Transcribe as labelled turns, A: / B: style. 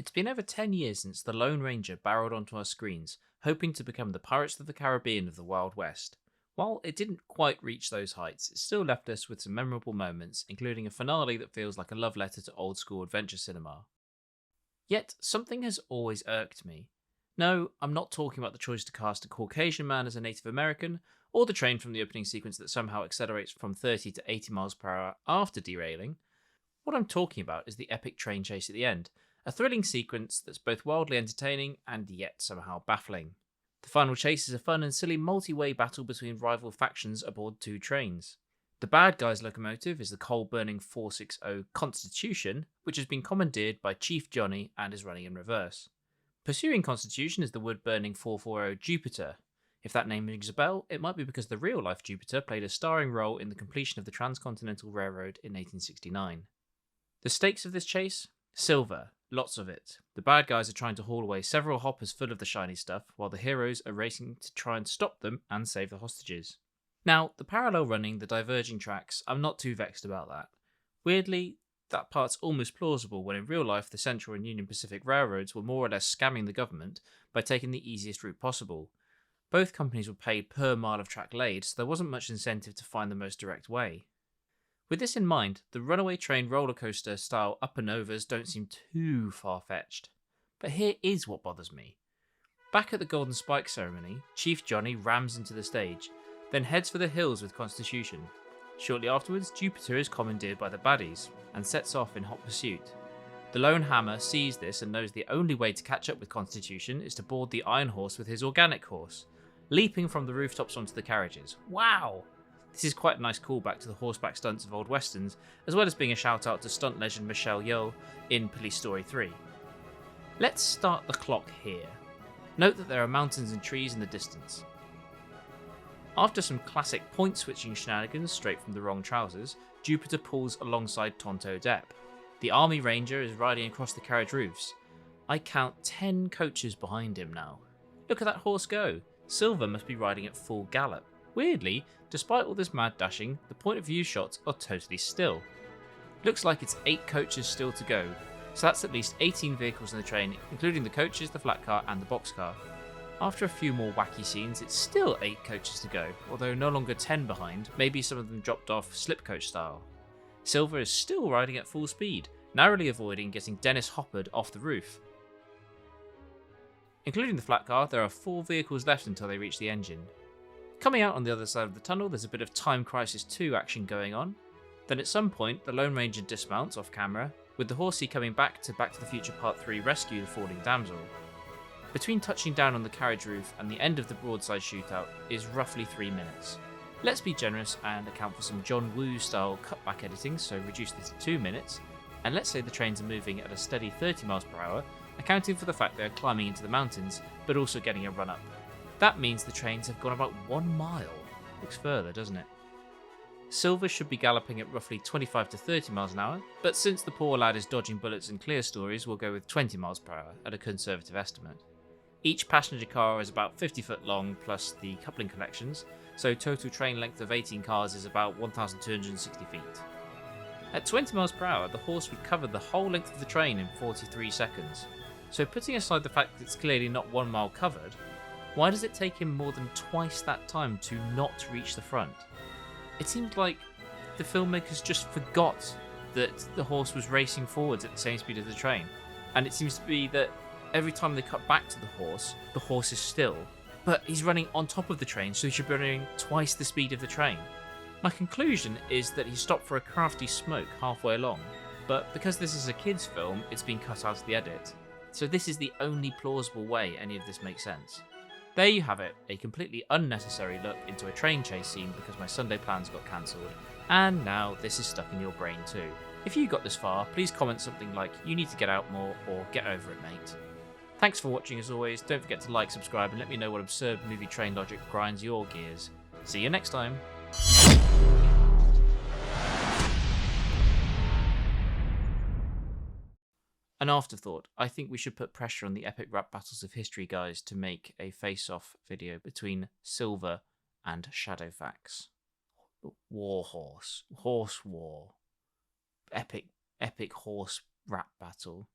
A: It's been over 10 years since the Lone Ranger barreled onto our screens, hoping to become the Pirates of the Caribbean of the Wild West. While it didn't quite reach those heights, it still left us with some memorable moments, including a finale that feels like a love letter to old school adventure cinema. Yet, something has always irked me. No, I'm not talking about the choice to cast a Caucasian man as a Native American, or the train from the opening sequence that somehow accelerates from 30 to 80 miles per hour after derailing. What I'm talking about is the epic train chase at the end, a thrilling sequence that's both wildly entertaining and yet somehow baffling. The final chase is a fun and silly multi-way battle between rival factions aboard two trains. The bad guy's locomotive is the coal-burning 460 Constitution, which has been commandeered by Chief Johnny and is running in reverse. Pursuing Constitution is the wood-burning 440 Jupiter. If that name rings a bell, it might be because the real-life Jupiter played a starring role in the completion of the Transcontinental Railroad in 1869. The stakes of this chase? Silver. Lots of it. The bad guys are trying to haul away several hoppers full of the shiny stuff, while the heroes are racing to try and stop them and save the hostages. Now, the parallel running the diverging tracks, I'm not too vexed about that. Weirdly, that part's almost plausible when in real life the Central and Union Pacific Railroads were more or less scamming the government by taking the easiest route possible. Both companies were paid per mile of track laid, so there wasn't much incentive to find the most direct way. With this in mind, the runaway train roller coaster style up and overs don't seem too far-fetched. But here is what bothers me. Back at the Golden Spike ceremony, Chief Johnny rams into the stage, then heads for the hills with Constitution. Shortly afterwards, Jupiter is commandeered by the baddies, and sets off in hot pursuit. The Lone Hammer sees this and knows the only way to catch up with Constitution is to board the Iron Horse with his organic horse, leaping from the rooftops onto the carriages. Wow! This is quite a nice callback to the horseback stunts of old westerns, as well as being a shout out to stunt legend Michelle Yeoh in Police Story 3. Let's start the clock here. Note that there are mountains and trees in the distance. After some classic point switching shenanigans straight from the wrong trousers, Jupiter pulls alongside Tonto Depp. The Army Ranger is riding across the carriage roofs. I count 10 coaches behind him now. Look at that horse go. Silver must be riding at full gallop. Weirdly, despite all this mad dashing, the point of view shots are totally still. Looks like it's 8 coaches still to go, so that's at least 18 vehicles in the train, including the coaches, the flat car and the boxcar. After a few more wacky scenes, it's still 8 coaches to go, although no longer 10 behind, maybe some of them dropped off slip coach style. Silver is still riding at full speed, narrowly avoiding getting Dennis Hoppered off the roof. Including the flat car, there are 4 vehicles left until they reach the engine. Coming out on the other side of the tunnel, there's a bit of Time Crisis 2 action going on. Then at some point, the Lone Ranger dismounts off camera, with the horsey coming back to the Future Part 3 rescue the falling damsel. Between touching down on the carriage roof and the end of the broadside shootout is roughly 3 minutes. Let's be generous and account for some John Woo style cutback editing, so reduce this to 2 minutes, and let's say the trains are moving at a steady 30 miles per hour, accounting for the fact they are climbing into the mountains, but also getting a run up. That means the trains have gone about 1 mile. Looks further, doesn't it? Silver should be galloping at roughly 25 to 30 miles an hour, but since the poor lad is dodging bullets in clear stories, we'll go with 20 miles per hour at a conservative estimate. Each passenger car is about 50 foot long plus the coupling connections, so total train length of 18 cars is about 1,260 feet. At 20 miles per hour, the horse would cover the whole length of the train in 43 seconds. So putting aside the fact that it's clearly not 1 mile covered, why does it take him more than twice that time to not reach the front? It seemed like the filmmakers just forgot that the horse was racing forwards at the same speed as the train, and it seems to be that every time they cut back to the horse is still, but he's running on top of the train, so he should be running twice the speed of the train. My conclusion is that he stopped for a crafty smoke halfway along, but because this is a kids' film, it's been cut out of the edit. So this is the only plausible way any of this makes sense. There you have it, a completely unnecessary look into a train chase scene because my Sunday plans got cancelled, and now this is stuck in your brain too. If you got this far, please comment something like, "You need to get out more," or "Get over it, mate." Thanks for watching as always, don't forget to like, subscribe, and let me know what absurd movie train logic grinds your gears. See you next time. An afterthought, I think we should put pressure on the epic rap battles of history guys to make a face-off video between Silver and Shadowfax. Horse war. Epic horse rap battle.